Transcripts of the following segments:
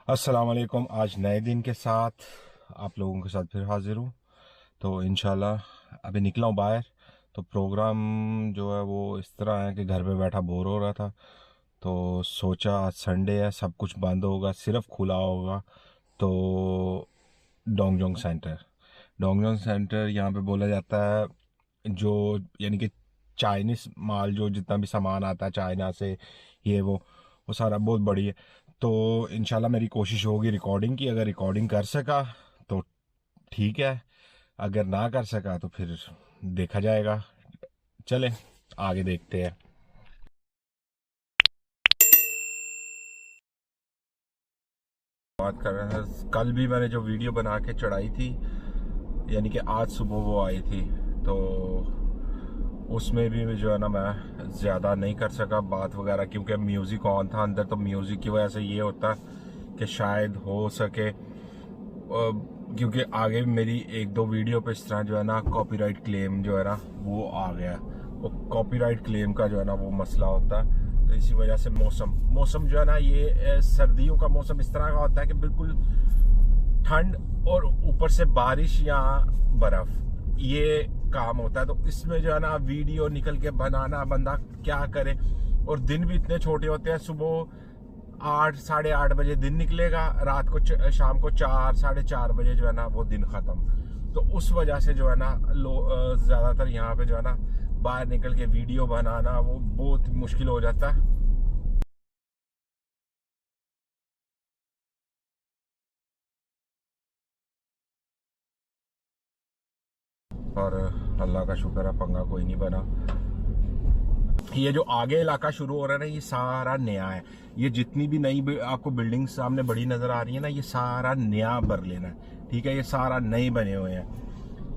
अस्सलाम वालेकुम। आज नए दिन के साथ आप लोगों के साथ फिर हाजिर हूँ। तो इंशाल्लाह अभी निकला हूँ बाहर। तो प्रोग्राम जो है वो इस तरह है कि घर पे बैठा बोर हो रहा था, तो सोचा आज संडे है, सब कुछ बंद होगा, सिर्फ खुला होगा तो डोंगजोंग सेंटर। डोंगजोंग सेंटर यहाँ पे बोला जाता है जो, यानी कि चाइनीज़ माल, जो जितना भी सामान आता है चाइना से, ये वो सारा बहुत बड़ी है। तो इंशाल्लाह मेरी कोशिश होगी रिकॉर्डिंग की। अगर रिकॉर्डिंग कर सका तो ठीक है, अगर ना कर सका तो फिर देखा जाएगा। चलें आगे देखते हैं। बात कर रहे हैं, कल भी मैंने जो वीडियो बना के चढ़ाई थी, यानी कि आज सुबह वो आई थी, तो उसमें भी जो है ना मैं ज़्यादा नहीं कर सका बात वगैरह, क्योंकि म्यूज़िक ऑन था अंदर। तो म्यूज़िक की वजह से ये होता कि शायद हो सके, क्योंकि आगे मेरी एक दो वीडियो पे इस तरह जो है ना कॉपीराइट क्लेम जो है ना वो आ गया। वो कॉपीराइट क्लेम का जो है ना वो मसला होता है। तो इसी वजह से मौसम जो है ना, ये सर्दियों का मौसम इस तरह का होता है कि बिल्कुल ठंड और ऊपर से बारिश या बर्फ, ये काम होता है। तो इसमें जो है ना वीडियो निकल के बनाना बंदा क्या करे, और दिन भी इतने छोटे होते हैं। सुबह 8 साढ़े 8 बजे दिन निकलेगा, रात को शाम को 4 साढ़े 4 बजे जो है ना वो दिन खत्म। तो उस वजह से जो है ना ज़्यादातर यहाँ पे जो है ना बाहर निकल के वीडियो बनाना वो बहुत मुश्किल हो जाता है। और अल्लाह का शुक्र है पंगा कोई नहीं बना। ये जो आगे इलाका शुरू हो रहा है ना, ये सारा नया है। ये जितनी भी नई आपको बिल्डिंग सामने बड़ी नजर आ रही है ना, ये सारा नया बर्लिन है, ठीक है। ये सारा नए बने हुए हैं।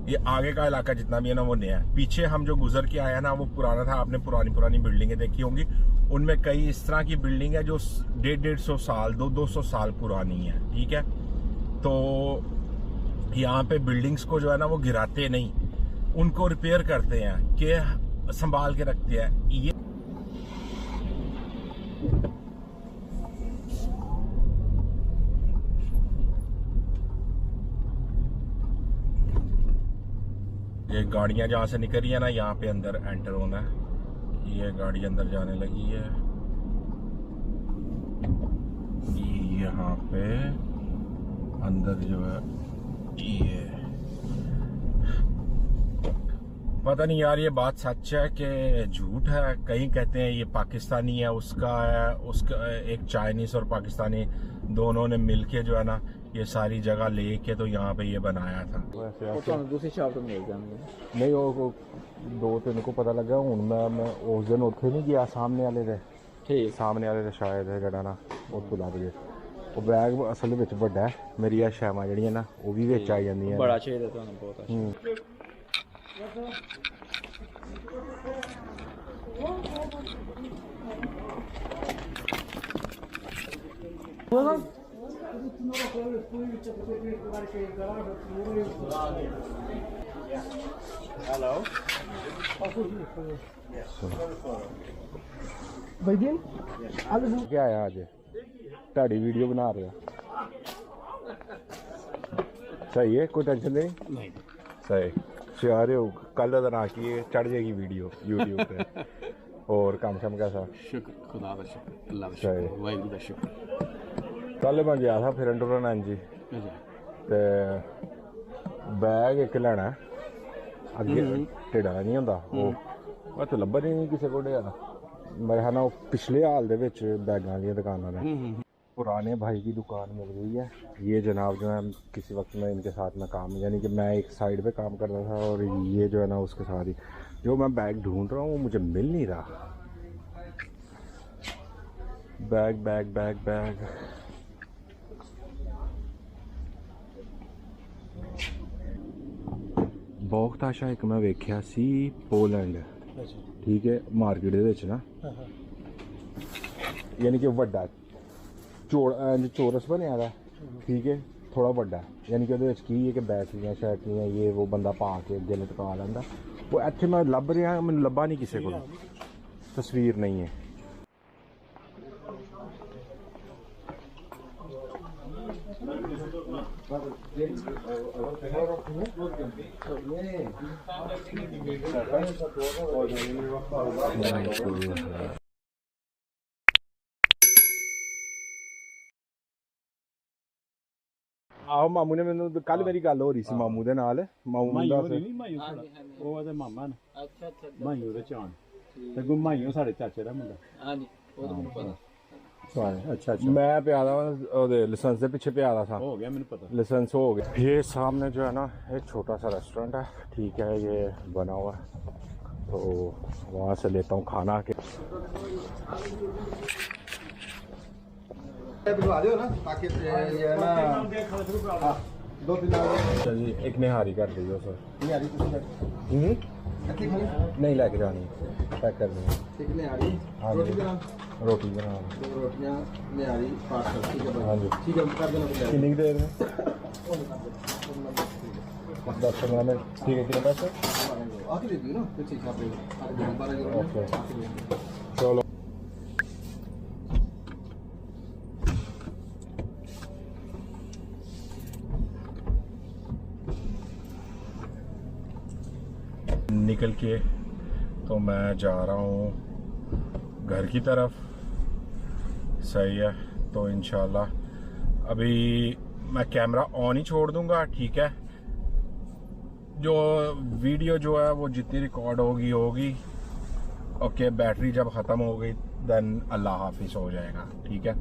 ये आगे का इलाका जितना भी है ना वो नया है। पीछे हम जो गुजर के आए हैं ना वो पुराना था। आपने पुरानी पुरानी बिल्डिंगें देखी होंगी, उनमें कई इस तरह की बिल्डिंग है जो 150-150 साल 200 साल पुरानी है, ठीक है। तो यहाँ पे बिल्डिंग्स को जो है ना वो गिराते नहीं, उनको रिपेयर करते हैं, कि संभाल के रखते हैं। ये गाड़ियां जहाँ से निकल रही है ना, यहाँ पे अंदर एंटर होना है। ये गाड़ी अंदर जाने लगी है। यहाँ पे अंदर जो है ये, पता नहीं यार ये बात सच है कि झूठ है। कहीं कहते हैं ये पाकिस्तानी है, उसका एक चाइनीज और पाकिस्तानी दोनों ने मिलके जो है ना ये सारी जगह लेके तो यहाँ पे ये बनाया था। दूसरी शॉप तो मिल जाएंगे। नहीं वो दो तीन को पता लगा हूँ। मैं उस दिन उत्थे नहीं गया, सामने वाले दे ठीक शायद है जड़ा ना उत्थों लग गए। वो बैग असल ਵਿੱਚ ਵੱਡਾ ਹੈ। ਮੇਰੀਆਂ ਸ਼ਾਮਾਂ ਜਿਹੜੀਆਂ ਨਾ ਉਹ ਵੀ ਵਿੱਚ ਆ ਜਾਂਦੀਆਂ। बड़ा चाहिए तो बहुत अच्छा। हेलो भाई क्या आया आज ताड़ी वीडियो बना रहे हो? सही है, कोई टेंशन नहीं। सही श्योर हो? कल ना की चढ़ जाएगी वीडियो यूट्यूब पे। और काम शाम कैसा? शुक्र खुदा का शुक्र, अल्लाह का सही। शुक्र, वाहिगुरू का शुक्र। कल मैं गया था फिर टूरन जी, ते बैग एक लेना अगे ढिडा नहीं होंदा वो तो लब्भा नहीं किसी को ढेरा। मेरे ख्याल नाल पिछले हाल दे विच बैगां दी दुकानां ने। पुराने भाई की दुकान मिल गई है। ये जनाब जो है किसी वक्त में इनके साथ में काम, यानी कि मैं एक साइड पे काम करता था और ये जो है ना उसके साथ ही जो मैं बैग ढूंढ रहा हूँ वो मुझे मिल नहीं रहा। बैग बैग बैग बैग बहुत आशा एक मैं वेख्या सी पोलैंड, ठीक है, मार्केट दे विच ना, यानी कि वड्डा चोरस बनया दा, ठीक है, थोड़ा वड्डा, यानी कि ਉਹਦੇ ਵਿੱਚ ਕੀ ਹੈ कि बैटरियां शैटरियां ये वो बंदा पा के अगे लटका लैंदा। वो ਇੱਥੇ मैं ਲੱਭ ਰਿਹਾ, ਮੈਨੂੰ ਲੱਭਾ नहीं किसी को, तस्वीर नहीं है। ਆਹੋ ਮਾਮੂ ਨੇ ਮੈਨੂੰ ਕੱਲ ਮੇਰੀ ਗੱਲ ਹੋ ਰਹੀ ਸੀ ਮਾਮੂ ਦੇ ਨਾਲ ਮਾਮੂ ਦਾ ਉਹ ਉਹਦੇ ਮਾਮਾ ਨੇ ਅੱਛਾ ਅੱਛਾ ਮਾਈ ਉਹਦੇ ਚਾਣ ਤੇ ਗੁਮਾਈਓ ਸਾਡੇ ਚਾਚੇ ਦਾ ਮੁੰਡਾ ਹਾਂਜੀ ਉਹ ਤਾਂ ਮੈਨੂੰ ਪਤਾ ਅੱਛਾ ਅੱਛਾ मैं पिया था ਉਹਦੇ लाइसेंस के पीछे पिया था हो गया मैंने पता लाइसेंस हो गया। ये सामने जो है ना एक छोटा सा रेस्टोरेंट है, ठीक है, ये बना हुआ है, तो वहाँ से लेता हूँ खाना के। चलिए एक निहारी कर दीजिए सर। नहीं लेके जानी, पैक कर देंगे। हाँ जी, रोटी बना हाँ जी, कितनी देर में 10-15 मिनट, ठीक है। कितने पैसे? ओके चलो। निकल के तो मैं जा रहा हूँ घर की तरफ, सही है। तो इंशाल्लाह अभी मैं कैमरा ऑन ही छोड़ दूंगा, ठीक है। जो वीडियो जो है वो जितनी रिकॉर्ड होगी ओके। बैटरी जब ख़त्म हो गई देन अल्लाह हाफिज़ हो जाएगा, ठीक है।